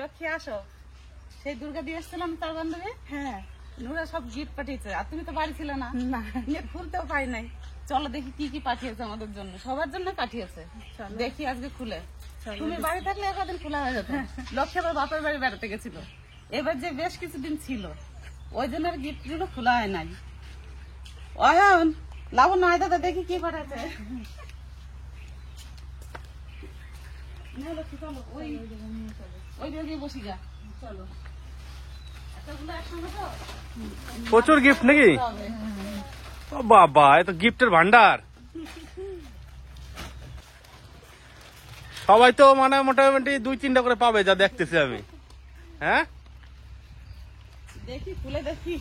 লক্ষ্মী আসো, সেই দুর্গা দিয়ে এসেছিলাম তার বান্ধবী। হ্যাঁ, নুরা সব গিফট পাঠিয়েছে, আর তুমি তো বাড়ি ছিল না, খুলতেও পাই নাই। চলো দেখি কি কি পাঠিয়েছে আমাদের জন্য, সবার জন্য পাঠিয়েছে। দেখি আজকে খুলে। তুমি বাড়ি থাকলে একদিন খোলা হয়ে যেত। লক্ষ্মী আবার বাপের বাড়ি বেড়াতে গেছিল, এবার যে বেশ কিছুদিন ছিল, ওই জন্য আর গিফট গুলো খোলা হয় নাই। অয়ন, লাবণ্য, নয় দাদা দেখি কি পাঠাচ্ছে। প্রচুর গিফট নাকি? ও বাবা, এ তো গিফটের ভান্ডার। সবাই তো মানে মোটামুটি 2-3টা করে পাবে যা দেখতেছি আমি। হ্যাঁ, দেখি খুলে দেখি,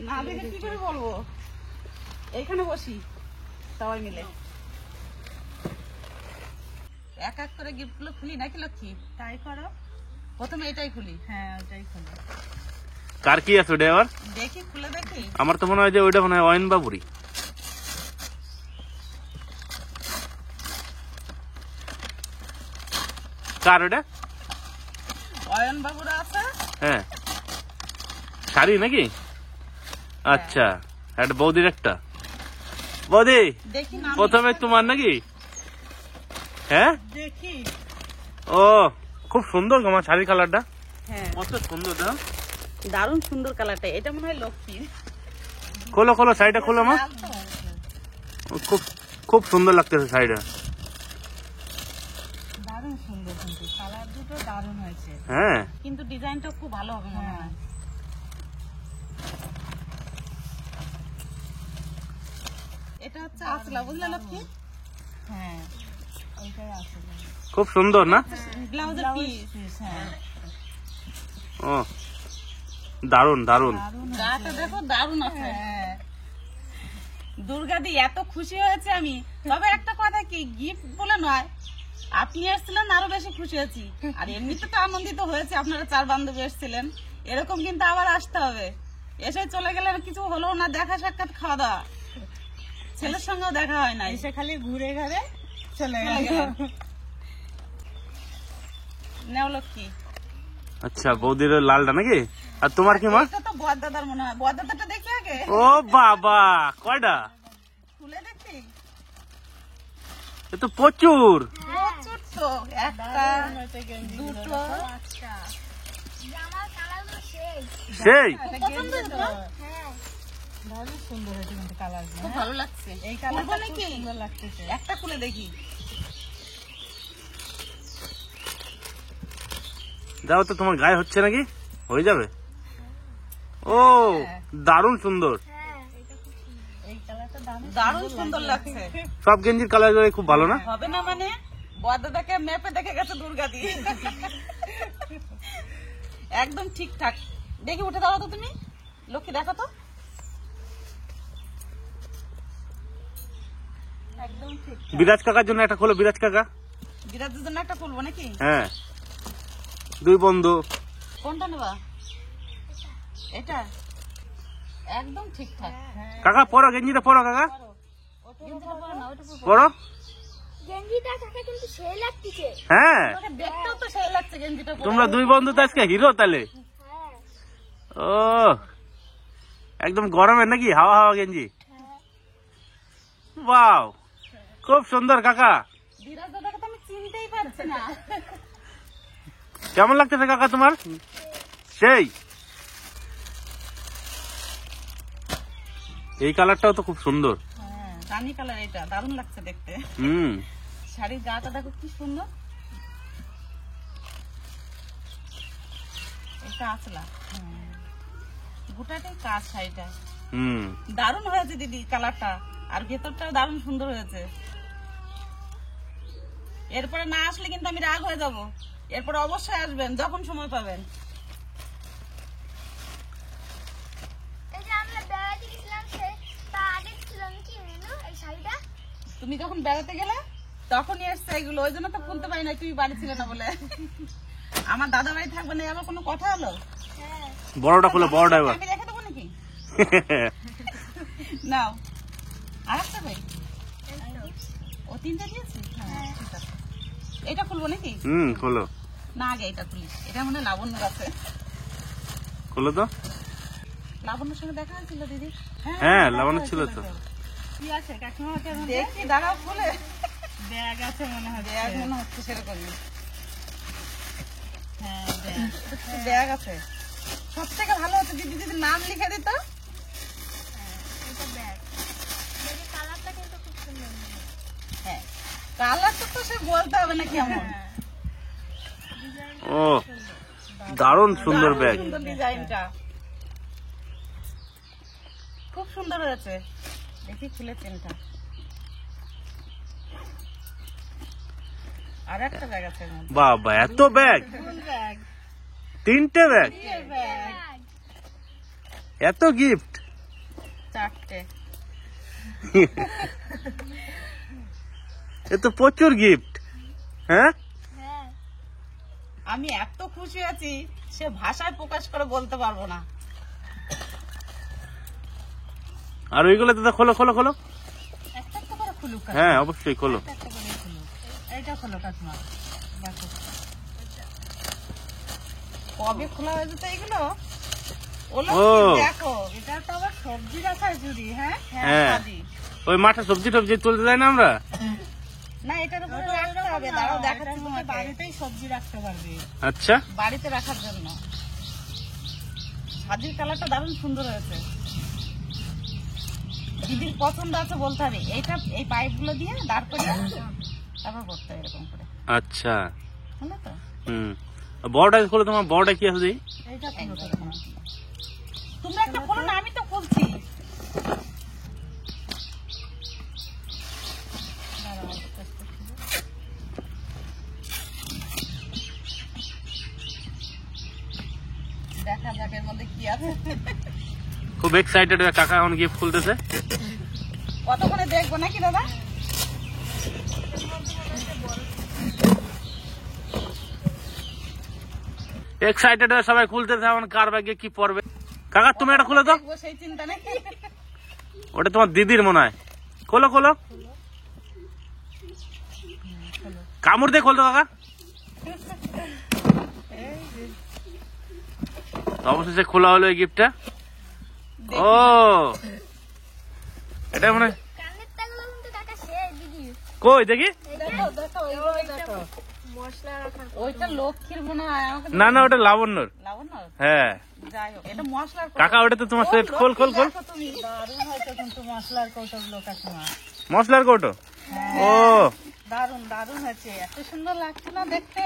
না দেখে কি করে বলবো। এইখানে বসি সবাই মিলে, এক এক করে গিফট গুলো খুলি নাকি লক্ষ্মী? তাই করো, প্রথমে এটাই খুলি। হ্যাঁ, ওটাই খুলি। কার কি আছে ওটা আবার? দেখি খুলে দেখি। আমার তো মনে হয় যে ওইটা মনে হয় অয়ন বাবুরি। কার ওটা? অয়ন বাবুরা আছে। হ্যাঁ, শাড়ি নাকি? আচ্ছা, একটা বৌদির একটা। বৌদি, দেখি না, প্রথমে তোমার নাকি? হ্যাঁ, দেখি। ও খুব সুন্দর তোমার শাড়ি কালারটা। হ্যাঁ, কত সুন্দর দাও, দারুণ সুন্দর কালারটা। এটা মনে হয় লক্ষ্মী। খোলো খোলো শাড়িটা খোলো মা। খুব খুব সুন্দর লাগতেছে শাড়িটা। দারুণ সুন্দর, কিন্তু কালার দুটো দারুণ হয়েছে। হ্যাঁ, কিন্তু ডিজাইনটা খুব ভালো হবে মনে হয়। এটা হচ্ছে আসলা, বুঝলে লক্ষ্মী? হ্যাঁ, ওইটাই আসলা। খুব সুন্দর না? ব্লাউজের পিস। হ্যাঁ, ও দারুন দারুন। গাটা দেখো, দারুণ আছে। দুর্গাদি এত খুশি হয়েছে আমি। তবে একটা কথা কি, গিফট বলে নয়, আপনি এসেছিলেন আরো বেশি খুশি হয়েছি। আর এমনিতে তো আনন্দিত হয়েছে, আপনারা 4 বান্ধবী এসেছিলেন। এরকম কিন্তু আবার আসতে হবে। এসে চলে গেলে কিছু হলো না, দেখা সাক্ষাৎ, খাওয়া দাওয়া, ছেলের সঙ্গেও দেখা হয় না, এসে খালি ঘুরে ঘুরে চলে গেল। নেও লক্ষ্মী। আচ্ছা, বৌদির লালটা নাকি? আর তোমার কি মা? এটা তো বড়দাদার মনে হয়। বড়দাদাটা দেখি আগে। ও বাবা, কয়টা? খুলে দেখি। এ তো প্রচুর। প্রচুর তো, একটা, দুটো। সেই পছন্দ হয়েছে তো? দারুণ সুন্দর হয়েছে কিন্তু কালার। খুব ভালো লাগছে। এই কালারটা খুব সুন্দর লাগতেছে। একটা খুলে দেখি। দাও তো, তোমার গায়ে হচ্ছে নাকি? হয়ে যাবে। ও দারুণ সুন্দর। এই কালারটা দারুণ সুন্দর লাগছে। সব গেঞ্জির কালার খুব ভালো না? হবে না মানে, বড়দাদাকে ম্যাপে দেখে গেছে দুর্গা দি। একদম ঠিকঠাক। দেখি উঠে দাও তো তুমি, লক্ষ্মী দেখো তো। একদম ঠিক। বিরাজ কাকার জন্য একটা খোলো, বিরাজ কাকা। বিরাজের জন্য একটা খুলবো নাকি? হ্যাঁ, 2 বন্ধু। কোনটা নেবা? এটা একদম ঠিকঠাক। কাকা পরো, গেঞ্জিটা পরো কাকা, গেঞ্জিটা পরো না, ওটা পরো। পরো। গেঞ্জিটা কাকা কিন্তু সেই লাগতেছে। হ্যাঁ, তোমাকে দেখতেও তো সেই লাগছে গেঞ্জিটা পরে। তোমরা 2 বন্ধু তো আজকে হিরো তাহলে। হ্যাঁ, ও একদম গরমের নাকি, হাওয়া হাওয়া গেঞ্জি। ওয়াও, খুব সুন্দর কাকা। বিরাজ দাদাকে তো আমি চিনতেই পারছি না। কেমন লাগতেছে কাকা তোমার? সেই এই কালারটাও তো খুব সুন্দর। হ্যাঁ, রানী কালার, এটা দারুণ লাগছে দেখতে। হুম, শাড়ির গাটা দেখো কি সুন্দর। এটা আসলা, গোটাটাই কাজ শাড়িটা। হুম, দারুণ হয়েছে দিদি কালারটা, আর ভেতরটাও দারুণ সুন্দর হয়েছে। এরপরে না আসলে কিন্তু আমি রাগ হয়ে যাব। এরপরে অবশ্যই আসবেন যখন সময় পাবেন। এই যে আমরা বেড়াতে গেছিলাম তার আগে ছিল কি মিনু এই শাড়িটা? তুমি যখন বেড়াতে গেলে তখনই এসছে এগুলো, ওই জন্য তো খুলতে পারি না, তুমি বাড়ি ছিলে না বলে। আমার দাদা বাড়ি থাকবে না, আবার কোনো কথা হলো? হ্যাঁ, বড়টা খোলো, বড়টা এবার। আমি রেখে দেবো নাকি? নাও, আর একটা ভাই, ও 3টা দিয়েছে। হ্যাঁ, ঠিক আছে। এটা খুলবো নাকি? খোলো। না আগে এটা খুলিস, এটা মনে হয় লাবণ্যর আছে। খুলো তো। লাবণ্যর সঙ্গে দেখা হয়েছিল দিদি? হ্যাঁ লাবণ্য ছিল তো। কি আছে কাকিমা? দেখি দাঁড়াও, খুলে ব্যাগ আছে মনে হয়, ব্যাগ মনে হচ্ছে সেরকমই। হ্যাঁ ব্যাগ আছে। সব থেকে ভালো হচ্ছে দিদি যদি নাম লিখে দিত। এটা ব্যাগ। দেখি কালারটা কিন্তু খুব সুন্দর। হ্যাঁ কালারটা তো সে বলতে হবে না কেমন। ও দারুণ সুন্দর ব্যাগ। সুন্দর ডিজাইনটা খুব সুন্দর হয়েছে। দেখি খুলে চেনটা। আর একটা ব্যাগ আছে এর মধ্যে। বাবা এত ব্যাগ, ফুল ব্যাগ, 3টে ব্যাগ, ব্যাগ। এত গিফট। 4টে। এ তো প্রচুর গিফট। হ্যাঁ হ্যাঁ। আমি এত খুশি আছি সে ভাষায় প্রকাশ করে বলতে পারবো না। আর ওইগুলো দাদা খোলো খোলো খোলো। একটা একটা করে খুলুক। হ্যাঁ অবশ্যই খোলো। একটা করে খুলুক। এইটা খোলো কাকিমা। দেখো কবে খোলা হয়েছে তো এগুলো। ওলো ও। দেখো এটা তো আবার সবজি রাখার জুড়ি। হ্যাঁ হ্যাঁ। সাজি। ওই মাঠে সবজি টবজি তুলতে যায় না আমরা? না এটার উপরে রাখতে হবে। দাঁড়াও দেখাচ্ছি তোমাকে। বাড়িতেই সবজি রাখতে পারবে, আচ্ছা বাড়িতে রাখার জন্য। সাজির কালারটা দারুণ সুন্দর হয়েছে। দিদির পছন্দ আছে বলতে হবে। এইটা এই পাইপ গুলো দিয়ে দাঁড় করে তারপর করতে হবে এরকম করে। আচ্ছা বুঝলে তো? বড়টা খোলো, তোমার বড়টা কি আছে দেখি। এইটা খুলো তোমরা। তোমরা একটা খোলো না, আমি তো খুলছি। দাঁড়াও, আস্তে আস্তে খুলো। দেখা যাক এর মধ্যে কি আছে। খুব এক্সাইটেড হয়ে কাকা এখন গিফট খুলতেছে। কতক্ষণে দেখবো নাকি দাদা? এক্সাইটেড হয়ে সবাই খুলতেছে এখন কার ব্যাগে কি পড়বে। কাকা তুমি এটা খুলে তো। দেখবো সেই চিন্তা নেই। ওটা তোমার দিদির মনে হয়। খোলো খোলো। কামড় দিয়ে খোলতো কাকা। অবশেষে খোলা হলো এই গিফটটা। ও এটা মানে কানের টাগুলো কিন্তু কাকা শেষ দিদি। কই দেখি। দেখো দেখো ওইভাবে দেখো। মশলা রাখার ওইটা লক্ষ্মীর মনে হয় আমাকে। না না ওটা লাবণ্যর। লাবণ্য? হ্যাঁ যাই হোক এটা মশলার কাকা ওটা তো তোমার সেট। খোল খোল খোল। দেখো তুমি দারুণ হয়েছে কিন্তু মশলার কৌটোগুলো কাকিমা। মশলার কৌটো। ও দারুণ দারুণ হয়েছে। এত সুন্দর লাগছে না দেখতে।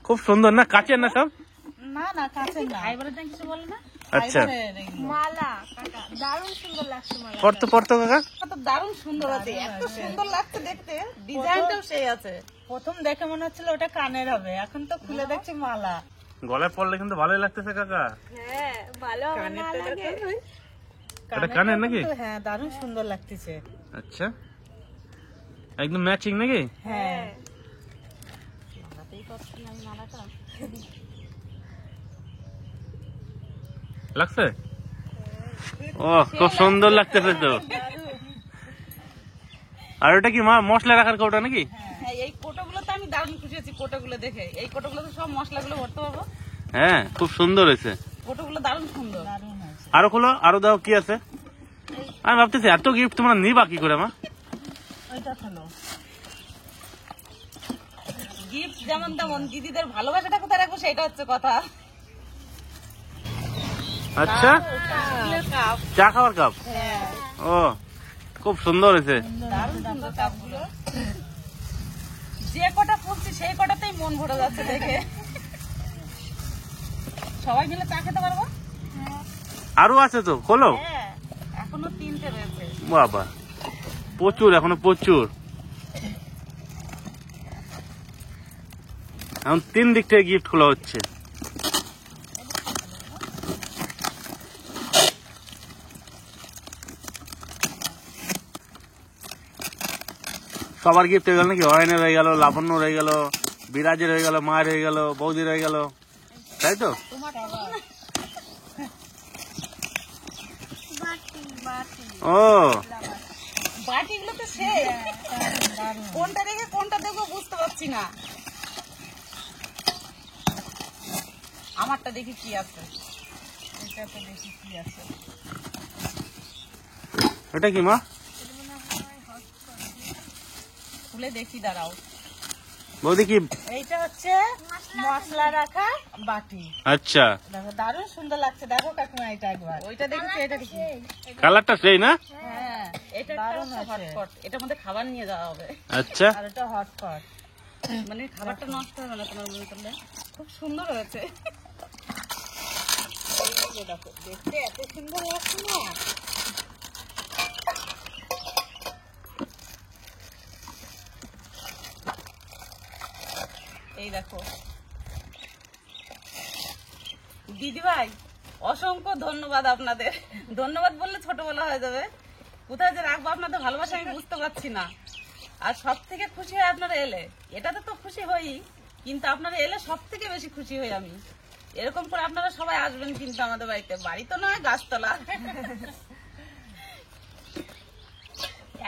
খুব সুন্দর না? কাচের না সব? না না কাছে না। ফাইবারের দাম কিছু বলে না? আচ্ছা ফাইবারের এগুলো। মালা কাকা দারুণ সুন্দর লাগছে মালা। পড়তো পড়তো কাকা। কত দারুণ সুন্দর আছে। এত সুন্দর লাগছে দেখতে। ডিজাইনটাও সেই আছে। প্রথম দেখে মনে হচ্ছিল ওটা কানের হবে, এখন তো খুলে দেখছি মালা। গলায় পড়লে কিন্তু ভালোই লাগতেছে কাকা। হ্যাঁ ভালো আমার না লাগে। এটা কানের নাকি? হ্যাঁ দারুণ সুন্দর লাগতেছে। আচ্ছা একদম ম্যাচিং নাকি? হ্যাঁ লাগছে। ও খুব সুন্দর লাগতেছে তো। আর ওটা কি মা মশলা রাখার কৌটা নাকি? হ্যাঁ এই কোটোগুলো তো আমি দারুণ খুশি হয়েছি। কোটোগুলো দেখে এই কোটোগুলো তো সব মশলাগুলো ভরতে পারবো। হ্যাঁ খুব সুন্দর হয়েছে। কোটোগুলো দারুণ সুন্দর। দারুণ হয়েছে। আরো খোলো, আরো দাও কি আছে। আমি ভাবতেছি এত গিফট তোমরা নিবা কি করে মা? ওইটা হলো গিফট যেমন তেমন, দিদিদের ভালোবাসাটা কোথায় রাখবো সেটা হচ্ছে কথা। আচ্ছা কাপ। চা খাওয়ার কাপ। হ্যাঁ ও খুব সুন্দর হয়েছে। দারুণ সুন্দর কাপগুলো। যে কটা ফুলছি সেই কটাতেই মন ভরে যাচ্ছে দেখে। সবাই মিলে চা খেতে পারবো। আরো আছে তো, খোলো। হ্যাঁ এখনো 3টে রয়েছে। বাবা প্রচুর, এখনো প্রচুর। এখন 3 দিক থেকে গিফট খোলা হচ্ছে। সবার গিফট হয়ে গেল নাকি? অয়নের হয়ে গেল, লাবণ্য হয়ে গেল, বিরাজের হয়ে গেল, মায়ের হয়ে গেল, বৌদির হয়ে গেল, তাই তো? ও বাটিগুলো তো শেষ। কোনটা দেখে কোনটা দেখবো বুঝতে পারছি না। আমারটা দেখি কি আছে, এটাতে দেখি কি আছে। এটা কি মা? খুলে দেখি, দাঁড়াও। বৌদি কি? এইটা হচ্ছে মশলা রাখা বাটি। আচ্ছা, দেখো দারুণ সুন্দর লাগছে। দেখো কাকিমা এটা একবার, ওইটা দেখেছি, এটা দেখি। কালারটা সেই না? হ্যাঁ, এটা দারুণ হটপট, এটার মধ্যে খাবার নিয়ে যাওয়া হবে। আচ্ছা, আর এটা হটপট, মানে খাবারটা নষ্ট হবে না তোমার মনে করলে। খুব সুন্দর হয়েছে। এই যে দেখো, দেখতে এত সুন্দর লাগছে না। এই দেখো দিদিভাই, অসংখ্য ধন্যবাদ আপনাদের। ধন্যবাদ বললে ছোট বলা হয়ে যাবে। কোথায় যে রাখবো আপনাদের ভালোবাসা আমি বুঝতে পারছি না। আর সব থেকে খুশি হয় আপনারা এলে, এটাতে তো খুশি হই, কিন্তু আপনারা এলে সব থেকে বেশি খুশি হই আমি। এরকম করে আপনারা সবাই আসবেন কিন্তু আমাদের বাড়িতে, বাড়ি তো নয় গাছতলা।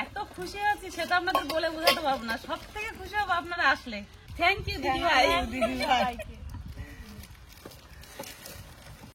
এত খুশি হয়েছি সেটা আপনাদের বলে বোঝাতে পারবো না। সব থেকে খুশি হবো আপনারা আসলে। থ্যাংক ইউ দিদিভাই।